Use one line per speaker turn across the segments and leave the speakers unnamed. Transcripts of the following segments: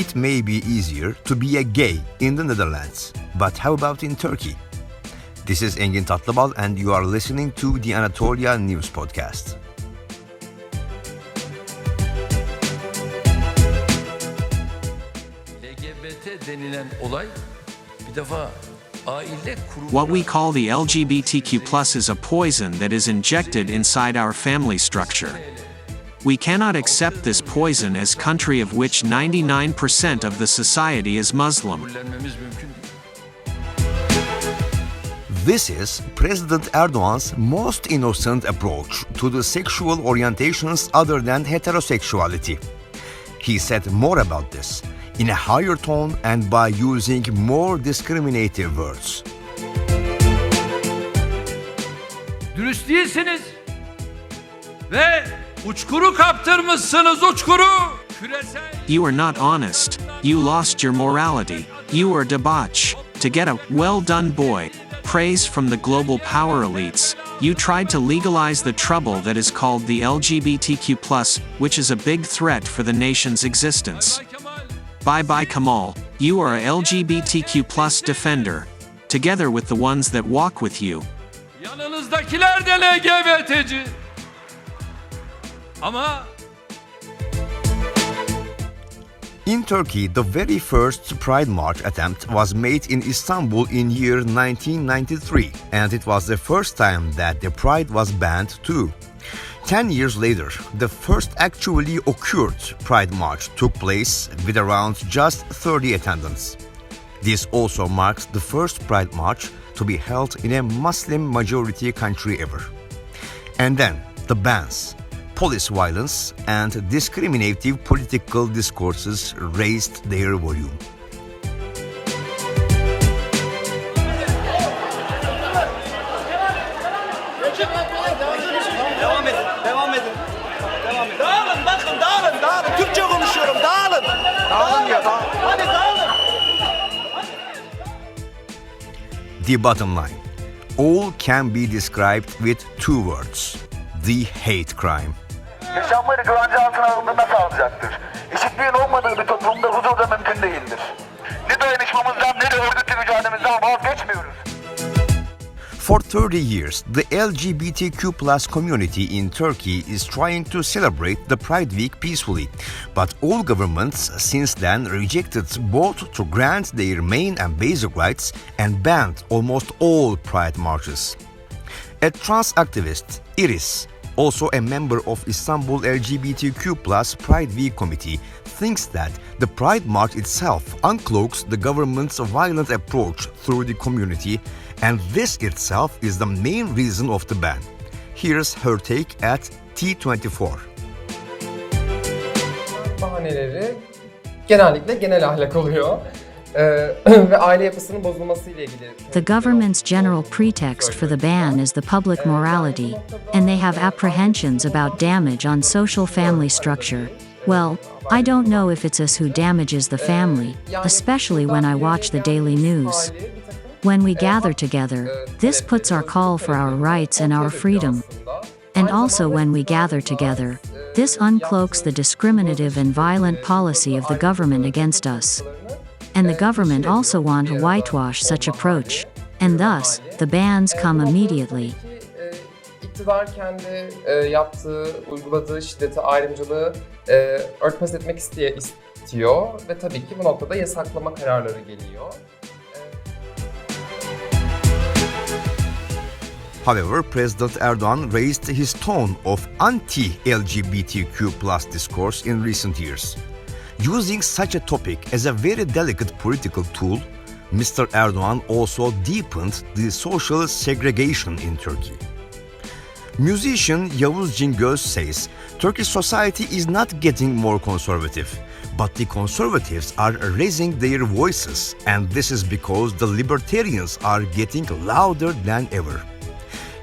it may be easier to be a gay in the Netherlands. But how about in Turkey? This is Engin Tatlıbal and you are listening to the Anatolia News Podcast.
LGBT denilen olay bir defa aile kurumu.
What we call the LGBTQ+ is a poison that is injected inside our family structure. We cannot accept this poison as country of which 99% of the society is Muslim.
Kabullenmemiz mümkün değil.
This is President Erdogan's most innocent approach to the sexual orientations other than heterosexuality. He said more about this in a higher tone and by using more discriminative words.
Dürüst değilsiniz ve uçkuru kaptırmışsınız uçkuru. Küresel.
You are not honest. You lost your morality. You are debauch. To get a well done boy praise from the global power elites, you tried to legalize the trouble that is called the LGBTQ+, which is a big threat for the nation's existence. Bye-bye Kemal, you are a LGBTQ+ defender, together with the ones that walk with you.
Yanınızdakiler de LGBT'ci. Ama
In Turkey, the very first Pride March attempt was made in Istanbul in year 1993, and it was the first time that the Pride was banned too. 10 years later, the first actually occurred Pride March took place with around just 30 attendants. This also marks the first Pride March to be held in a Muslim-majority country ever. And then, the bans, police violence, and discriminative political discourses raised their volume.
Devam edin. Dağılın, bakın dağılın. Türkçe konuşuyorum, dağılın. Dağılın ya, dağılın. Hadi dağılın.
The bottom line, all can be described with two words: the hate crime.
Yaşamları güvence altına alındığında sağlayacaktır. Eşitliğin olmadığı bir toplumda huzur da mümkün değildir. Ne dayanışmamızdan ne de örgütlü mücadelemizden vazgeçmiyoruz.
For 30 years, the LGBTQ plus community in Turkey is trying to celebrate the Pride Week peacefully, but all governments since then rejected both to grant their main and basic rights and banned almost all Pride marches. A trans activist, Iris, also a member of Istanbul LGBTQ plus Pride Week committee, thinks that the Pride March itself uncloaks the government's violent approach through the community, and this itself is the main reason of the ban. Here's her take at T24.
Bahaneleri genellikle genel ahlak oluyor. Ve aile yapısının bozulmasıyla ilgili.
The government's general pretext for the ban is the public morality, and they have apprehensions about damage on social family structure. Well, I don't know if it's us who damages the family, especially when I watch the daily news. When we gather together, this puts our call for our rights and our freedom. And also when we gather together, this uncloaks the discriminative and violent policy of the government against us. And the government also want to whitewash such approach, and thus, the bans come immediately.
İktidar kendi uyguladığı şiddeti, ayrımcılığı örtbas etmek istiyor ve tabii ki bu noktada yasaklama kararları geliyor.
However, President Erdogan raised his tone of anti-LGBTQ plus discourse in recent years. Using such a topic as a very delicate political tool, Mr. Erdogan also deepened the social segregation in Turkey. Musician Yavuz Cingoz says Turkish society is not getting more conservative, but the conservatives are raising their voices, and this is because the libertarians are getting louder than ever.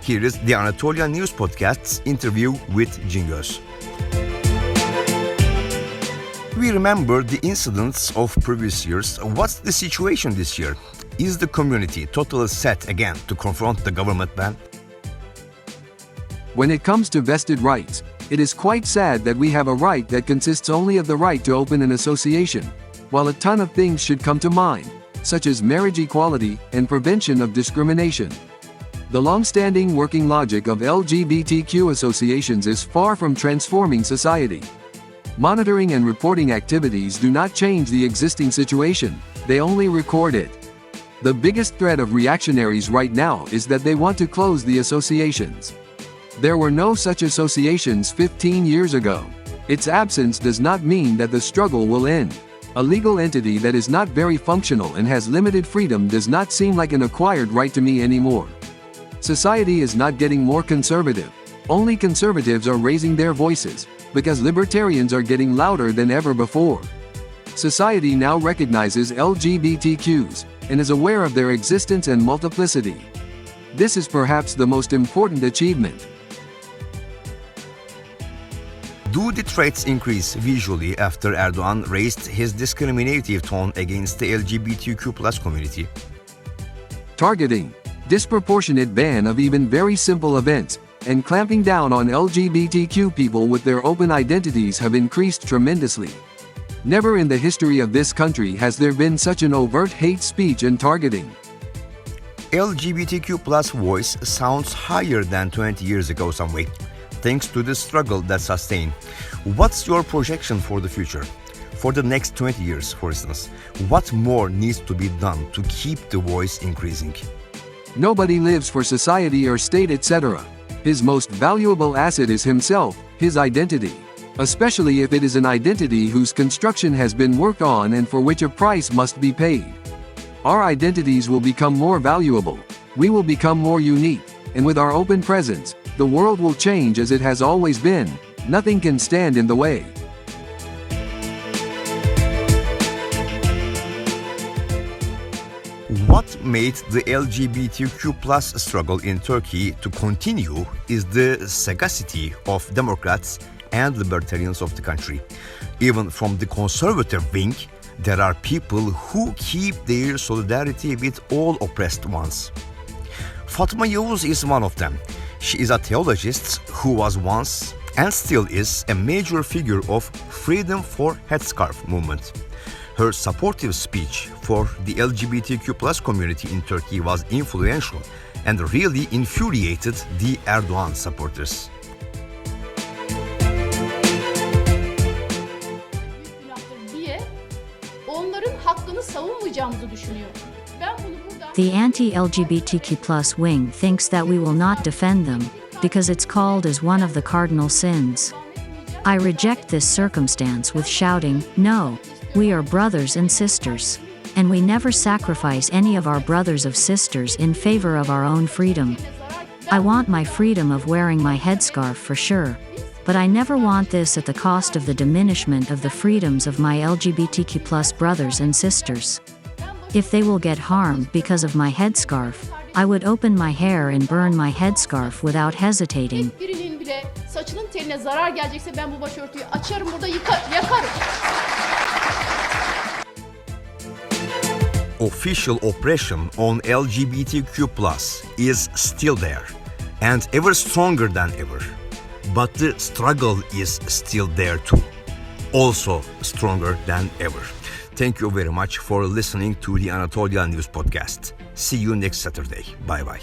Here is the Anatolia News Podcast's interview with Cingoz. We remember the incidents of previous years. What's the situation this year? Is the community totally set again to confront the government ban?
When it comes to vested rights, it is quite sad that we have a right that consists only of the right to open an association. while a ton of things should come to mind, such as marriage equality and prevention of discrimination. The long-standing working logic of LGBTQ associations is far from transforming society. Monitoring and reporting activities do not change the existing situation, they only record it. The biggest threat of reactionaries right now is that they want to close the associations. There were no such associations 15 years ago. Its absence does not mean that the struggle will end. A legal entity that is not very functional and has limited freedom does not seem like an acquired right to me anymore. Society is not getting more conservative. Only conservatives are raising their voices, because libertarians are getting louder than ever before. Society now recognizes LGBTQs, and is aware of their existence and multiplicity. This is perhaps the most important achievement.
Do the threats increase visually after Erdogan raised his discriminative tone against the LGBTQ+ community?
Targeting, disproportionate ban of even very simple events, and clamping down on LGBTQ people with their open identities have increased tremendously. Never in the history of this country has there been such an overt hate speech and targeting.
LGBTQ+ voice sounds higher than 20 years ago some way, thanks to the struggle that sustained. What's your projection for the future? For the next 20 years, for instance, what more needs to be done to keep the voice increasing?
Nobody lives for society or state, etc. His most valuable asset is himself, his identity. Especially if it is an identity whose construction has been worked on and for which a price must be paid. Our identities will become more valuable, we will become more unique, and with our open presence, the world will change as it has always been. Nothing can stand in the way.
What made the LGBTQ+ struggle in Turkey to continue is the sagacity of Democrats and libertarians of the country. Even from the conservative wing, there are people who keep their solidarity with all oppressed ones. Fatma Yavuz is one of them. She is a theologist who was once, and still is, a major figure of Freedom for Headscarf movement. Her supportive speech for the LGBTQ+ community in Turkey was influential and really infuriated the Erdogan supporters.
The anti-LGBTQ+ wing thinks that we will not defend them, because it's called as one of the cardinal sins. I reject this circumstance with shouting, no, we are brothers and sisters. And we never sacrifice any of our brothers or sisters in favor of our own freedom. I want my freedom of wearing my headscarf for sure. But I never want this at the cost of the diminishment of the freedoms of my LGBTQ+ brothers and sisters. If they will get harmed because of my headscarf, I would open my hair and burn my headscarf without hesitating.
Birinin bile saçının teline zarar gelecekse ben bu başörtüyü açarım burada yakarım.
Official oppression on LGBTQ+ is still there, and ever stronger than ever. But the struggle is still there too, also stronger than ever. Thank you very much for listening to the Anatolia News Podcast. See you next Saturday. Bye bye.